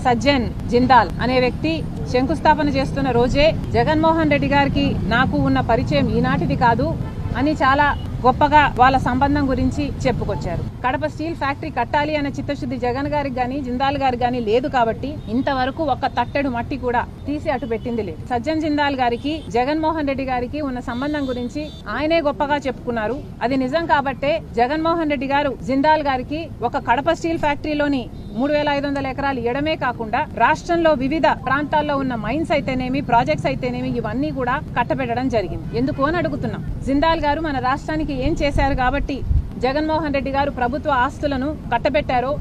సజ్జన్ జిందాల్ అనే వ్యక్తి శంకుస్థాపన చేస్తున్న రోజే జగన్మోహన్ రెడ్డి గారికి నాకు ఉన్న పరిచయం ఈనాటిది కాదు అని చాలా గొప్పగా వాళ్ళ సంబంధం గురించి చెప్పుకొచ్చారు. కడప స్టీల్ ఫ్యాక్టరీ కట్టాలి అనే చిత్తశుద్ధి జగన్ గారికి గాని జిందాల్ గారికి గాని లేదు కాబట్టి ఇంతవరకు ఒక్క తట్టెడు మట్టి కూడా తీసి అటు పెట్టింది లేదు. సజ్జన్ జిందాల్ గారికి జగన్మోహన్ రెడ్డి గారికి ఉన్న సంబంధం గురించి ఆయనే గొప్పగా చెప్పుకున్నారు. అది నిజం కాబట్టే జగన్మోహన్ రెడ్డి గారు జిందాల్ గారికి ఒక కడప స్టీల్ ఫ్యాక్టరీలోని 3500 ఎకరాలు ఇవ్వడమే కాకుండా రాష్ట్రంలో వివిధ ప్రాంతాల్లో ఉన్న మైన్స్ అయితేనేమి ప్రాజెక్ట్స్ అయితేనేమి ఇవన్నీ కూడా కట్టబెట్టడం జరిగింది. ఎందుకు అని అడుగుతున్నాం. జిందాల్ గారు మన రాష్ట్రానికి ఏం చేశారు కాబట్టి జగన్మోహన్ రెడ్డి గారు ప్రభుత్వ ఆస్తులను కట్టబెట్టారో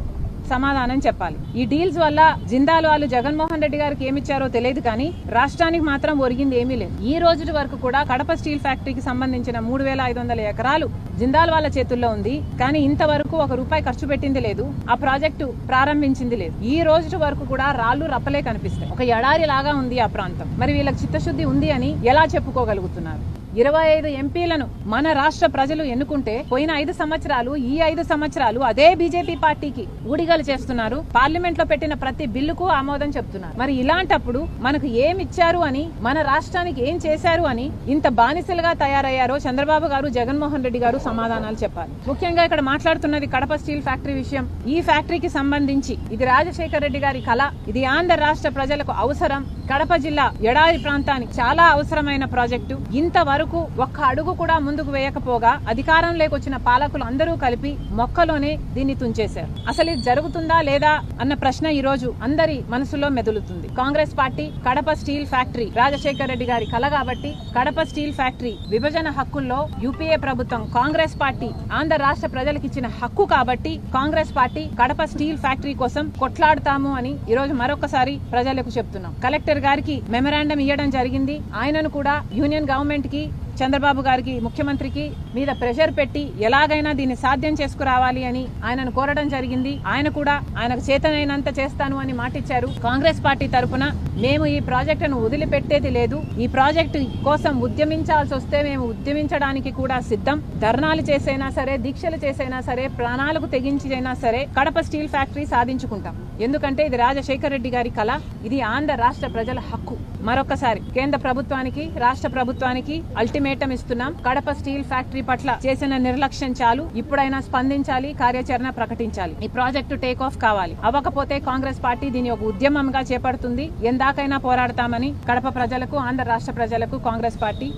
సమాధానం చెప్పాలి. ఈ డీల్స్ వల్ల జిందాల్ వాళ్ళు జగన్మోహన్ రెడ్డి గారికి ఏమిచ్చారో తెలియదు కానీ రాష్ట్రానికి మాత్రం ఒరిగింది ఏమీ లేదు. ఈ రోజు వరకు కూడా కడప స్టీల్ ఫ్యాక్టరీకి సంబంధించిన 3500 ఎకరాలు జిందాల్ వాళ్ళ చేతుల్లో ఉంది. కానీ ఇంతవరకు ₹1 ఖర్చు పెట్టింది లేదు. ఆ ప్రాజెక్టు ప్రారంభించింది లేదు. ఈ రోజు వరకు కూడా రాళ్లు రప్పలే కనిపిస్తాయి. ఒక ఎడారి లాగా ఉంది ఆ ప్రాంతం. మరి వీళ్ళకి చిత్తశుద్ధి ఉంది అని ఎలా చెప్పుకోగలుగుతున్నారు? 25 ఎంపీలను మన రాష్ట్ర ప్రజలు ఎన్నుకుంటే పోయిన 5 సంవత్సరాలు ఈ 5 సంవత్సరాలు అదే బీజేపీ పార్టీకి ఊడిగలు చేస్తున్నారు. పార్లమెంట్ లో పెట్టిన ప్రతి బిల్లుకు ఆమోదం చెప్తున్నారు. మరి ఇలాంటప్పుడు మనకు ఏమిచ్చారు అని, మన రాష్ట్రానికి ఏం చేశారు అని ఇంత బానిసలుగా తయారయ్యారో చంద్రబాబు గారు జగన్మోహన్ రెడ్డి గారు సమాధానాలు చెప్పాలి. ముఖ్యంగా ఇక్కడ మాట్లాడుతున్నది కడప స్టీల్ ఫ్యాక్టరీ విషయం. ఈ ఫ్యాక్టరీకి సంబంధించి ఇది రాజశేఖర్ రెడ్డి గారి కళ. ఇది ఆంధ్ర రాష్ట్ర ప్రజలకు అవసరం. కడప జిల్లా ఎడారి ప్రాంతానికి చాలా అవసరమైన ప్రాజెక్టు. ఇంతవరకు ఒక్క అడుగు కూడా ముందుకు వేయకపోగా అధికారంలోకి వచ్చిన పాలకులు అందరూ కలిపి మొక్కలోనే దీన్ని తుంచేశారు. అసలు ఇది జరుగుతుందా లేదా అన్న ప్రశ్న ఈ రోజు అందరి మనసులో మెదులుతుంది. Congress party Kadapa steel factory Rajasekhar Reddy గారి కల కాబట్టి కడప స్టీల్ ఫ్యాక్టరీ విభజన హక్కుల్లో యూపీఏ ప్రభుత్వం కాంగ్రెస్ పార్టీ ఆంధ్ర రాష్ట్ర ప్రజలకు ఇచ్చిన హక్కు కాబట్టి Congress party Kadapa steel factory కోసం కొట్లాడతాము అని ఈ రోజు మరొకసారి ప్రజలకు చెప్తున్నాం. కలెక్టర్ గారికి మెమరాండం ఇవ్వడం జరిగింది. ఆయనను కూడా యూనియన్ గవర్నమెంట్ కి చంద్రబాబు గారికి ముఖ్యమంత్రికి మీద ప్రెషర్ పెట్టి ఎలాగైనా దీన్ని సాధ్యం చేసుకురావాలి అని ఆయనను కోరడం జరిగింది. ఆయన కూడా ఆయనకు చేతనైనంత చేస్తాను అని మాటిచ్చారు. కాంగ్రెస్ పార్టీ తరఫున మేము ఈ ప్రాజెక్టును వదిలిపెట్టేది లేదు. ఈ ప్రాజెక్టు కోసం ఉద్యమించాల్సి వస్తే మేము ఉద్యమించడానికి కూడా సిద్ధం. ధర్నాలు చేసైనా సరే, దీక్షలు చేసైనా సరే, ప్రాణాలకు తెగించైనా సరే కడప స్టీల్ ఫ్యాక్టరీ సాధించుకుంటాం. ఎందుకంటే ఇది రాజశేఖర్ రెడ్డి గారి కళ. ఇది ఆంధ్ర రాష్ట్ర ప్రజల హక్కు. మరొకసారి కేంద్ర ప్రభుత్వానికి రాష్ట్ర ప్రభుత్వానికి అల్టిమేటం ఇస్తున్నాం. కడప స్టీల్ ఫ్యాక్టరీ పట్ల చేసిన నిర్లక్ష్యం చాలు. ఇప్పుడైనా స్పందించాలి, కార్యాచరణ ప్రకటించాలి. ఈ ప్రాజెక్టు టేక్ ఆఫ్ కావాలి. అవ్వకపోతే కాంగ్రెస్ పార్టీ దీని ఒక ఉద్యమంగా చేపడుతుంది. ఎందాకైనా పోరాడతామని కడప ప్రజలకు, ఆంధ్ర రాష్ట్ర ప్రజలకు కాంగ్రెస్ పార్టీ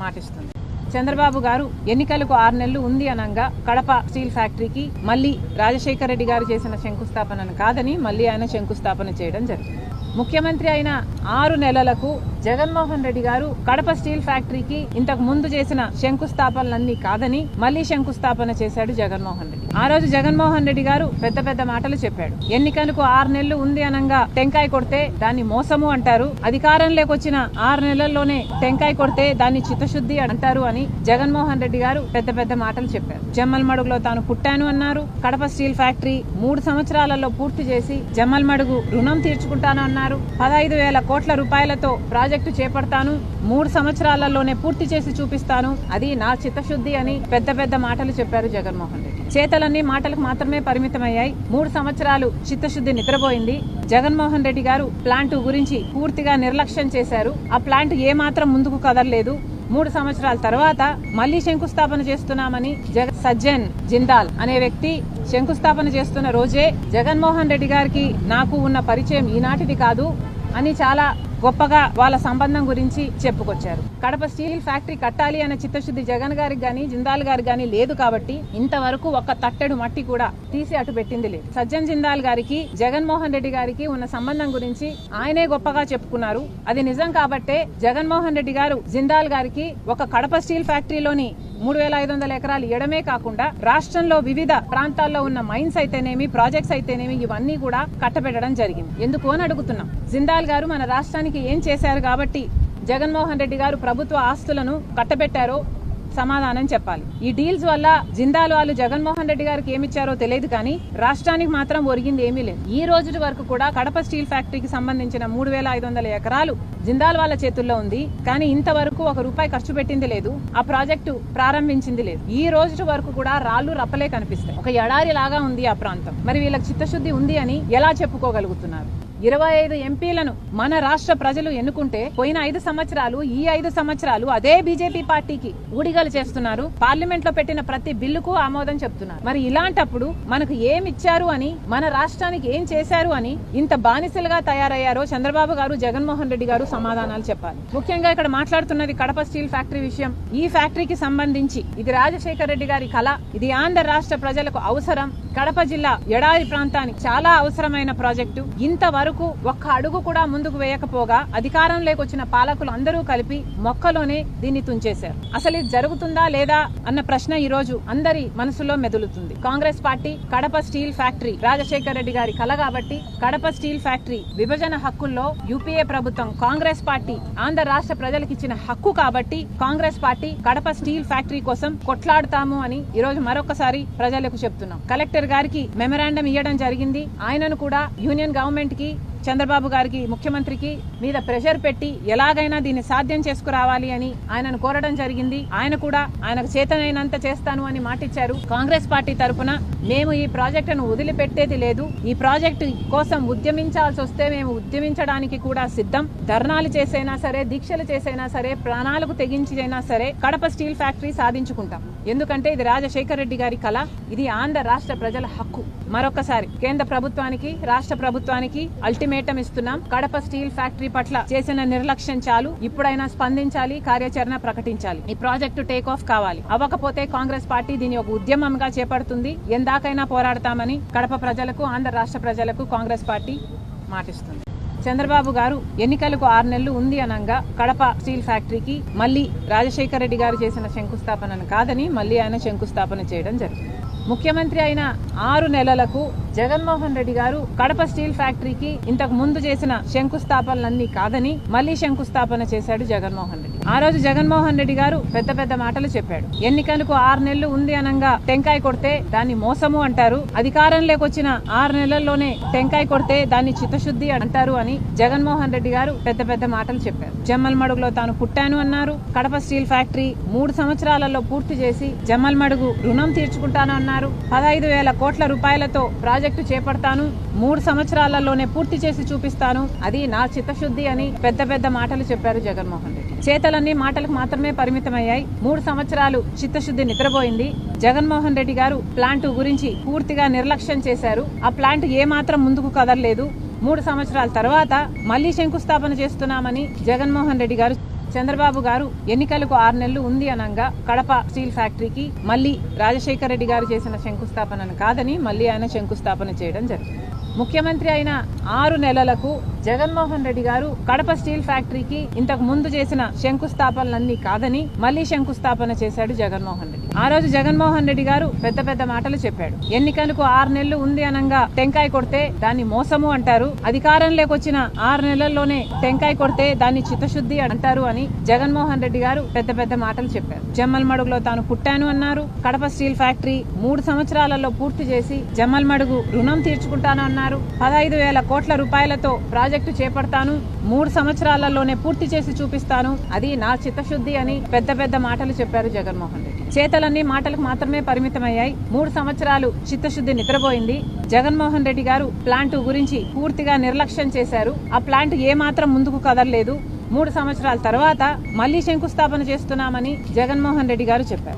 మాటిస్తుంది. చంద్రబాబు గారు ఎన్నికలకు 6 నెలలు ఉంది అనంగా కడప స్టీల్ ఫ్యాక్టరీకి మళ్లీ రాజశేఖర్ రెడ్డి గారు చేసిన శంకుస్థాపనను కాదని మళ్లీ ఆయన శంకుస్థాపన చేయడం జరిగింది. ముఖ్యమంత్రి అయిన 6 నెలలకు జగన్మోహన్ రెడ్డి గారు కడప స్టీల్ ఫ్యాక్టరీకి ఇంతకు ముందు చేసిన శంకుస్థాపనలన్నీ కాదని మళ్లీ శంకుస్థాపన చేశాడు జగన్మోహన్ రెడ్డి. ఆ రోజు జగన్మోహన్ రెడ్డి గారు పెద్ద పెద్ద మాటలు చెప్పాడు. ఎన్నికలకు 6 నెలలు ఉంది అనంగా టెంకాయ కొడితే దాన్ని మోసము అంటారు. అధికారంలోకి వచ్చిన 6 నెలల్లోనే టెంకాయ కొడితే దాన్ని చిత్తశుద్ధి అంటారు అని జగన్మోహన్ రెడ్డి గారు పెద్ద పెద్ద మాటలు చెప్పారు. జమ్మల్మడుగులో తాను పుట్టాను అన్నారు. కడప స్టీల్ ఫ్యాక్టరీ 3 సంవత్సరాలలో పూర్తి చేసి జమ్మల్మడుగు రుణం తీర్చుకుంటాను అన్నారు. 15,000 కోట్ల రూపాయలతో ప్రాజెక్టు చేపడతాను, 3 సంవత్సరాలలోనే పూర్తి చేసి చూపిస్తాను, అది నా చిత్తశుద్ధి అని పెద్ద పెద్ద మాటలు చెప్పారు జగన్మోహన్ రెడ్డి. చేతలన్నీ మాటలకు మాత్రమే పరిమితమయ్యాయి. 3 సంవత్సరాలు చిత్తశుద్ధి నిద్రపోయింది. జగన్మోహన్ రెడ్డి గారు ప్లాంట్ గురించి పూర్తిగా నిర్లక్ష్యం చేశారు. ఆ ప్లాంట్ ఏమాత్రం ముందుకు కదలలేదు. 3 సంవత్సరాల తర్వాత మళ్లీ శంకుస్థాపన చేస్తున్నామని సజ్జన్ జిందాల్ అనే వ్యక్తి శంకుస్థాపన చేస్తున్న రోజే జగన్మోహన్ రెడ్డి గారికి నాకు ఉన్న పరిచయం ఈనాటిది కాదు అని చాలా గొప్పగా వాళ్ళ సంబంధం గురించి చెప్పుకొచ్చారు. కడప స్టీల్ ఫ్యాక్టరీ కట్టాలి అనే చిత్తశుద్ధి జగన్ గారికి గాని జిందాల్ గారికి గాని లేదు కాబట్టి ఇంతవరకు ఒక్క తట్టెడు మట్టి కూడా తీసి అటు పెట్టింది లేదు. సజ్జన్ జిందాల్ గారికి జగన్మోహన్ రెడ్డి గారికి ఉన్న సంబంధం గురించి ఆయనే గొప్పగా చెప్పుకున్నారు. అది నిజం కాబట్టే జగన్మోహన్ రెడ్డి గారు జిందాల్ గారికి ఒక కడప స్టీల్ ఫ్యాక్టరీలోని 3500 ఎకరాలు ఇవ్వడమే కాకుండా రాష్ట్రంలో వివిధ ప్రాంతాల్లో ఉన్న మైన్స్ అయితేనేమి ప్రాజెక్ట్స్ అయితేనేమి ఇవన్నీ కూడా కట్టబెట్టడం జరిగింది. ఎందుకు అని అడుగుతున్నాం. జిందాల్ గారు మన రాష్ట్రానికి ఏం చేశారు కాబట్టి జగన్మోహన్ రెడ్డి గారు ప్రభుత్వ ఆస్తులను కట్టబెట్టారో సమాధానం చెప్పాలి. ఈ డీల్స్ వల్ల జిందాల్ వాళ్ళు జగన్మోహన్ రెడ్డి గారికి ఏమిచ్చారో తెలియదు కానీ రాష్ట్రానికి మాత్రం ఒరిగింది ఏమీ లేదు. ఈ రోజు వరకు కూడా కడప స్టీల్ ఫ్యాక్టరీకి సంబంధించిన 3500 ఎకరాలు జిందాల్ వాళ్ళ చేతుల్లో ఉంది. కానీ ఇంతవరకు ₹1 ఖర్చు పెట్టింది లేదు. ఆ ప్రాజెక్టు ప్రారంభించింది లేదు. ఈ రోజు వరకు కూడా రాళ్లు రప్పలే కనిపిస్తాయి. ఒక ఎడారి లాగా ఉంది ఆ ప్రాంతం. మరి వీళ్ళకి చిత్తశుద్ధి ఉంది అని ఎలా చెప్పుకోగలుగుతున్నారు? 25 ఎంపీలను మన రాష్ట్ర ప్రజలు ఎన్నుకుంటే పోయిన 5 సంవత్సరాలు ఈ 5 సంవత్సరాలు అదే బీజేపీ పార్టీకి ఊడిగలు చేస్తున్నారు. పార్లమెంట్ లో పెట్టిన ప్రతి బిల్లుకు ఆమోదం చెప్తున్నారు. మరి ఇలాంటప్పుడు మనకు ఏమి ఇచ్చారు అని, మన రాష్ట్రానికి ఏం చేశారు అని ఇంత బానిసలుగా తయారయ్యారో చంద్రబాబు గారు, జగన్మోహన్ రెడ్డి గారు సమాధానాలు చెప్పాలి. ముఖ్యంగా ఇక్కడ మాట్లాడుతున్నది కడప స్టీల్ ఫ్యాక్టరీ విషయం. ఈ ఫ్యాక్టరీకి సంబంధించి ఇది రాజశేఖర రెడ్డి గారి కళ. ఇది ఆంధ్ర రాష్ట్ర ప్రజలకు అవసరం. కడప జిల్లా ఎడారి ప్రాంతానికి చాలా అవసరమైన ప్రాజెక్టు. ఇంతవరకు ఒక్క అడుగు కూడా ముందుకు వేయకపోగా అధికారంలోకి వచ్చిన పాలకులు అందరూ కలిపి మొక్కలోనే దీన్ని తుంచేశారు. అసలు ఇది జరుగుతుందా లేదా అన్న ప్రశ్న ఈ రోజు అందరి మనసులో మెదులుతుంది. Congress party Kadapa steel factory Rajasekhara Reddy గారి కళ కాబట్టి కడప స్టీల్ ఫ్యాక్టరీ విభజన హక్కుల్లో యూపీఏ ప్రభుత్వం కాంగ్రెస్ పార్టీ ఆంధ్ర రాష్ట్ర ప్రజలకు ఇచ్చిన హక్కు కాబట్టి Congress party Kadapa steel factory కోసం కొట్లాడతాము అని ఈ రోజు మరొకసారి ప్రజలకు చెప్తున్నాం. కలెక్టర్ గారికి మెమరాండం ఇవ్వడం జరిగింది. ఆయనను కూడా యూనియన్ గవర్నమెంట్ కి, చంద్రబాబు గారికి, ముఖ్యమంత్రికి మీద ప్రెషర్ పెట్టి ఎలాగైనా దీన్ని సాధ్యం చేసుకురావాలి అని ఆయనను కోరడం జరిగింది. ఆయన కూడా ఆయనకు చేతనైనంత చేస్తాను అని మాటిచ్చారు. కాంగ్రెస్ పార్టీ తరఫున మేము ఈ ప్రాజెక్టును వదిలిపెట్టేది లేదు. ఈ ప్రాజెక్టు కోసం ఉద్యమించాల్సి వస్తే మేము ఉద్యమించడానికి కూడా సిద్ధం. ధర్నాలు చేసైనా సరే, దీక్షలు చేసైనా సరే, ప్రాణాలకు తెగించైనా సరే కడప స్టీల్ ఫ్యాక్టరీ సాధించుకుంటాం. ఎందుకంటే ఇది రాజశేఖర రెడ్డి గారి కళ. ఇది ఆంధ్ర రాష్ట్ర ప్రజల హక్కు. మరొకసారి కేంద్ర ప్రభుత్వానికి, రాష్ట్ర ప్రభుత్వానికి అల్టిమేటం ఇస్తున్నాం. కడప స్టీల్ ఫ్యాక్టరీ పట్ల చేసిన నిర్లక్ష్యం చాలు. ఇప్పుడైనా స్పందించాలి, కార్యాచరణ ప్రకటించాలి. ఈ ప్రాజెక్టు టేక్ ఆఫ్ కావాలి. అవ్వకపోతే కాంగ్రెస్ పార్టీ దీని ఒక ఉద్యమంగా చేపడుతుంది. ఎందాకైనా పోరాడతామని కడప ప్రజలకు, ఆంధ్ర రాష్ట్ర ప్రజలకు కాంగ్రెస్ పార్టీ మాటిస్తుంది. చంద్రబాబు గారు ఎన్నికలకు 6 నెలలు ఉంది అనంగా కడప స్టీల్ ఫ్యాక్టరీకి మళ్లీ రాజశేఖర రెడ్డి గారు చేసిన శంకుస్థాపనను కాదని మళ్లీ ఆయన శంకుస్థాపన చేయడం జరిగింది. ముఖ్యమంత్రి అయిన 6 నెలలకు జగన్మోహన్ రెడ్డి గారు కడప స్టీల్ ఫ్యాక్టరీకి ఇంతకు ముందు చేసిన శంకుస్థాపనలన్నీ కాదని మళ్లీ శంకుస్థాపన చేశాడు జగన్మోహన్ రెడ్డి. ఆ రోజు జగన్మోహన్ రెడ్డి గారు పెద్ద పెద్ద మాటలు చెప్పాడు. ఎన్నికలకు 6 నెలలు ఉంది అనంగా టెంకాయ కొడితే దాన్ని మోసము అంటారు. అధికారంలోకి వచ్చిన 6 నెలల్లోనే టెంకాయ కొడితే దాన్ని చిత్తశుద్ధి అంటారు అని జగన్మోహన్ రెడ్డి గారు పెద్ద పెద్ద మాటలు చెప్పారు. జమ్మలమడుగులో తాను పుట్టాను అన్నారు. కడప స్టీల్ ఫ్యాక్టరీ 3 సంవత్సరాలలో పూర్తి చేసి జమ్మలమడుగు రుణం తీర్చుకుంటాను అన్నారు. 15,000 కోట్ల రూపాయలతో ప్రాజెక్టు చేపడతాను, 3 సంవత్సరాలలోనే పూర్తి చేసి చూపిస్తాను, అది నా చిత్తశుద్ధి అని పెద్ద పెద్ద మాటలు చెప్పారు జగన్మోహన్ రెడ్డి. చేతలన్నీ మాటలకు మాత్రమే పరిమితమయ్యాయి. 3 సంవత్సరాలు చిత్తశుద్ధి నిద్రపోయింది. జగన్మోహన్ రెడ్డి గారు ప్లాంట్ గురించి పూర్తిగా నిర్లక్ష్యం చేశారు. ఆ ప్లాంట్ ఏమాత్రం ముందుకు కదలలేదు. 3 సంవత్సరాల తర్వాత మళ్లీ శంకుస్థాపన చేస్తున్నామని జగన్మోహన్ రెడ్డి గారు, చంద్రబాబు గారు ఎన్నికలకు 6 నెలలు ఉంది అనంగా కడప స్టీల్ ఫ్యాక్టరీకి మళ్లీ రాజశేఖర రెడ్డి గారు చేసిన శంకుస్థాపనను కాదని మళ్లీ ఆయన శంకుస్థాపన చేయడం జరిగింది. ముఖ్యమంత్రి అయిన 6 నెలలకు జగన్మోహన్ రెడ్డి గారు కడప స్టీల్ ఫ్యాక్టరీకి ఇంతకు ముందు చేసిన శంకుస్థాపనలన్నీ కాదని మళ్లీ శంకుస్థాపన చేశాడు జగన్మోహన్ రెడ్డి. ఆ రోజు జగన్మోహన్ రెడ్డి గారు పెద్ద పెద్ద మాటలు చెప్పాడు. ఎన్నికలకు 6 నెలలు ఉంది అనంగా టెంకాయ కొడితే దాన్ని మోసము అంటారు. అధికారంలోకి వచ్చిన 6 నెలల్లోనే టెంకాయ కొడితే దాన్ని చిత్తశుద్ధి అంటారు అని జగన్మోహన్ రెడ్డి గారు పెద్ద పెద్ద మాటలు చెప్పారు. జమ్మలమడుగులో తాను పుట్టాను అన్నారు. కడప స్టీల్ ఫ్యాక్టరీ 3 సంవత్సరాలలో పూర్తి చేసి జమ్మలమడుగు రుణం తీర్చుకుంటాను అన్నారు. 15,000 కోట్ల రూపాయలతో ప్రాజెక్టు చేపడతాను, 3 సంవత్సరాలలోనే పూర్తి చేసి చూపిస్తాను, అది నా చిత్తశుద్ధి అని పెద్ద పెద్ద మాటలు చెప్పారు జగన్మోహన్ రెడ్డి. చేతలన్నీ మాటలకు మాత్రమే పరిమితమయ్యాయి. 3 సంవత్సరాలు చిత్తశుద్ధి నిద్రపోయింది. జగన్మోహన్ రెడ్డి గారు ప్లాంట్ గురించి పూర్తిగా నిర్లక్ష్యం చేశారు. ఆ ప్లాంట్ ఏమాత్రం ముందుకు కదలలేదు. 3 సంవత్సరాల తర్వాత మళ్లీ శంకుస్థాపన చేస్తున్నామని జగన్మోహన్ రెడ్డి గారు చెప్పారు.